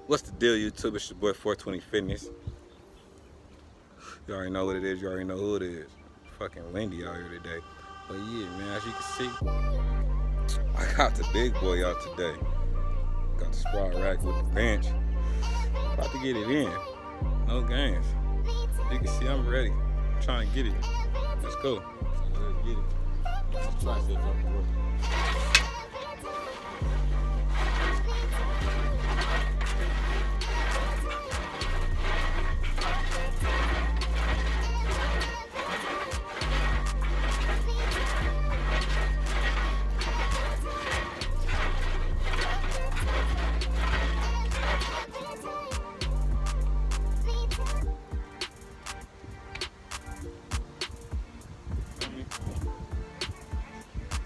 What's the deal, YouTube? It's your boy 420 Fitness. You already know what it is. You already know who it is. Fucking windy out here today. But yeah, man, as you can see, I got the big boy out today. Got the squat rack with the bench. About to get it in. No games. You can see I'm ready. I'm trying to get it. Let's go. Let's get it. Triceps up the way.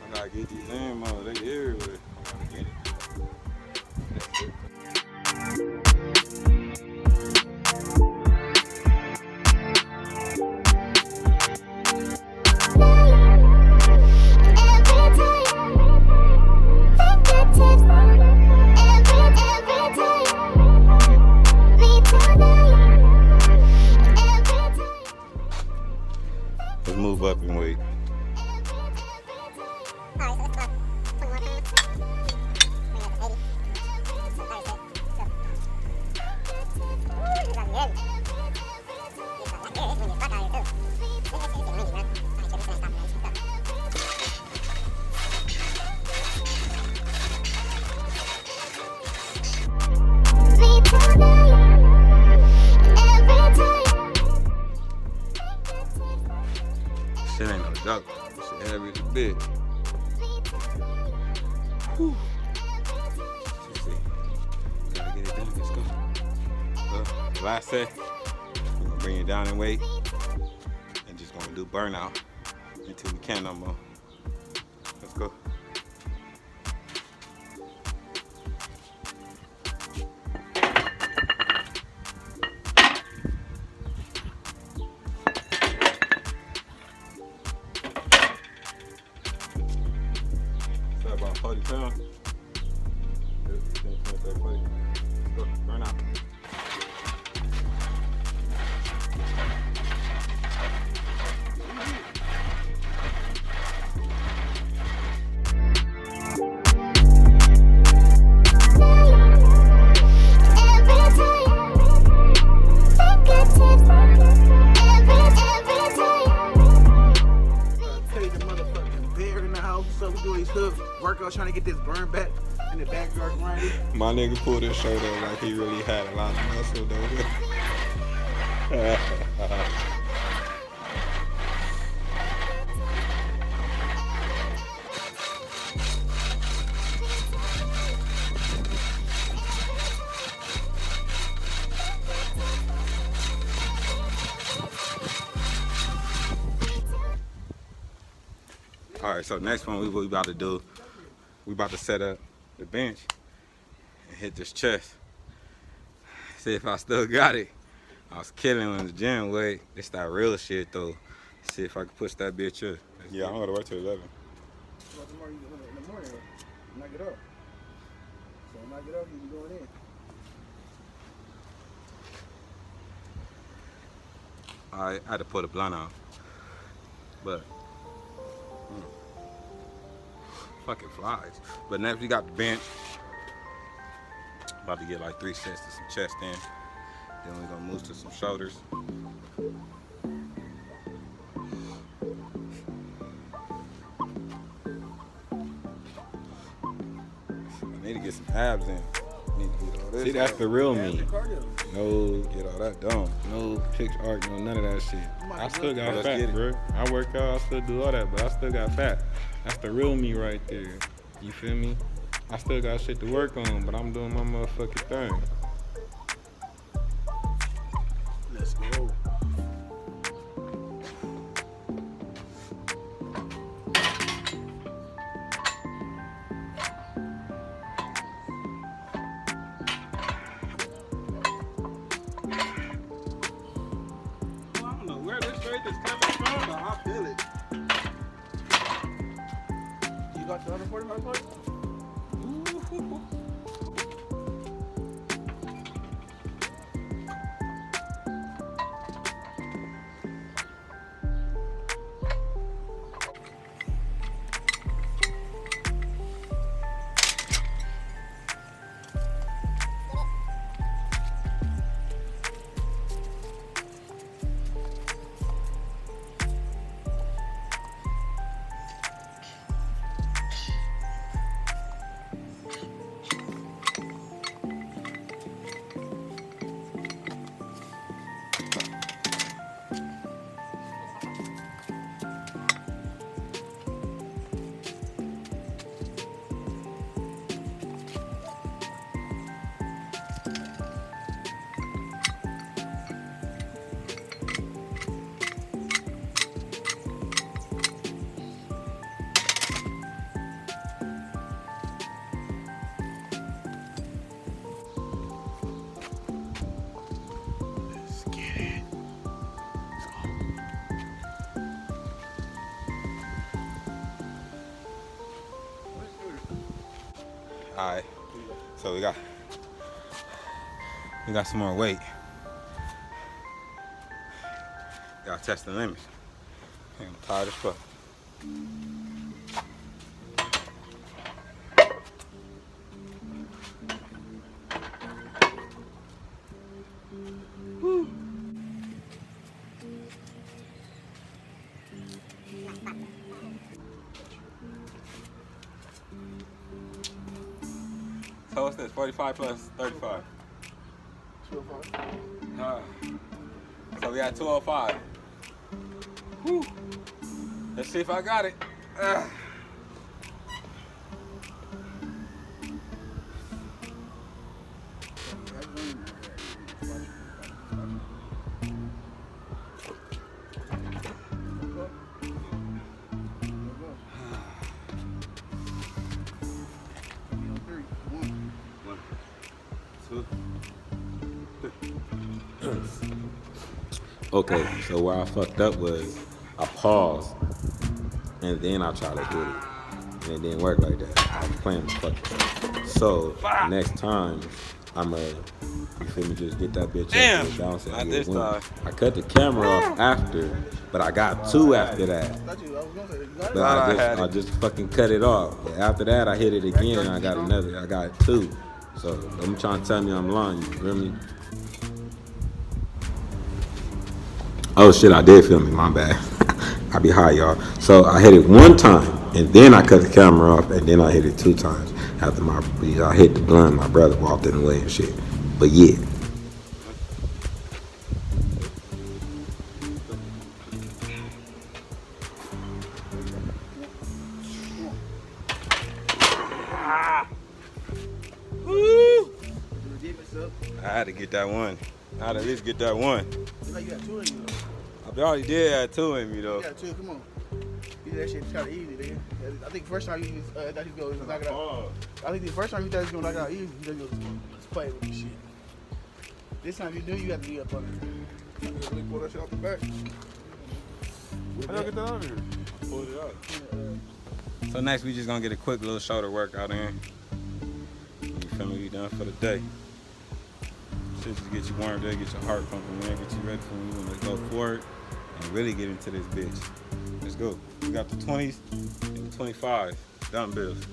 I gotta get these in, mother. They everywhere. I gotta get it. That's it. Let's move up and wait. Shit ain't no joke. Shit heavy as a bitch. Whew. Let's see. Gotta get it done. Let's go. Last set, we're gonna bring it down in weight and just gonna do burnout until we can't no more. Let's go. So about 40 pounds. Finish that plate. Let's go. Burn out. So we do these hook workouts trying to get this burn back in the backyard grinding. My nigga pulled his shirt up like he really had a lot of muscle though. All right, so next one we about to do, we about to set up the bench and hit this chest. See if I still got it. I was killing in the gym weight. It's that real shit though. See if I can push that bitch up. Yeah, I'm gonna work till 11. Well, tomorrow in the morning, knock it up. So knock it up, you be going in. I had to put a blunt out, but fucking flies. But next we got the bench. About to get like 3 sets to some chest in. Then we're gonna move to some shoulders. I need to get some abs in. Need to get all this. See, that's the real me. No, get all that done. No picture art, no none of that shit. I still got Let's fat, get it. bro. I work out, I still do all that, but I still got fat. That's the real me right there. You feel me? I still got shit to work on, but I'm doing my motherfucking thing. Let's go. I don't know where this straight is coming from, but I feel it. You got the 145 plate? Alright. So we got some more weight. Gotta test the limits. I'm tired as fuck. So what's this? 45 plus 35. 205. So we got 205. Whew. Let's see if I got it. Okay, so where I fucked up was I paused and then I tried to hit it. And it didn't work like that. I was playing the fuck. So next time I'ma, you feel me, just get that bitch Damn. up to bounce it. Not this time. I cut the camera off after, but I got two after that. But I just fucking cut it off. But after that I hit it again and I got another. I got two. So I'm trying to tell me I'm lying, you feel me? Oh shit, I did film me, my bad. I be high, y'all. So I hit it one time, and then I cut the camera off, and then I hit it 2 times. After I hit the blunt, my brother walked in the way and shit. But yeah. I had to get that one. I had to at least get that one. You got 2 in you. I already did have 2 in me though. You got 2, come on. You did that shit kind of easy, nigga. I think the first time you thought he was gonna knock it out. I think the first time you thought he was gonna knock it out easy, you just play with this shit. This time you do, you have to be up on it. You really pull that shit off the back. How y'all get that out of here? Pull it out. So next we just gonna get a quick little shoulder workout in. You feel me? We done for the day. Shit just get you warmed up, get your heart pumping, man. Get you ready for when you wanna go forward and really get into this bitch. Let's go. We got the 20s and the 25s. Dumbbells.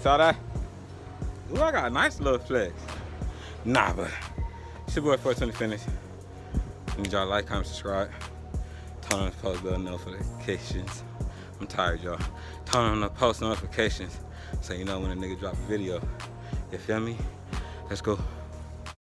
Shout out. Ooh, I got a nice little flex. Nah, but it's your boy 420 Finish. Need y'all to like, comment, subscribe. Turn on the post bell notifications. I'm tired, y'all. Turn on the post notifications so you know when a nigga drop a video. You feel me? Let's go.